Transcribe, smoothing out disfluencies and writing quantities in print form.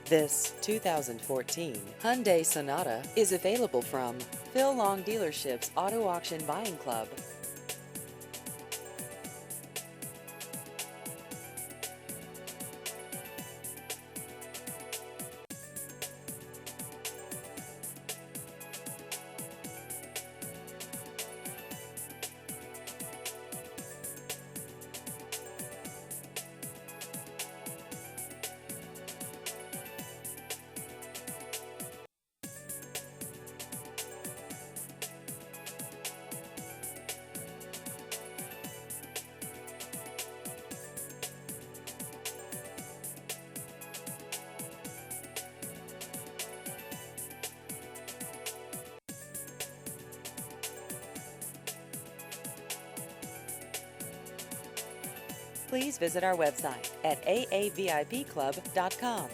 This 2014 Hyundai Sonata is available from Phil Long Dealership's Auto Auction Buying Club. Please visit our website at aavipclub.com.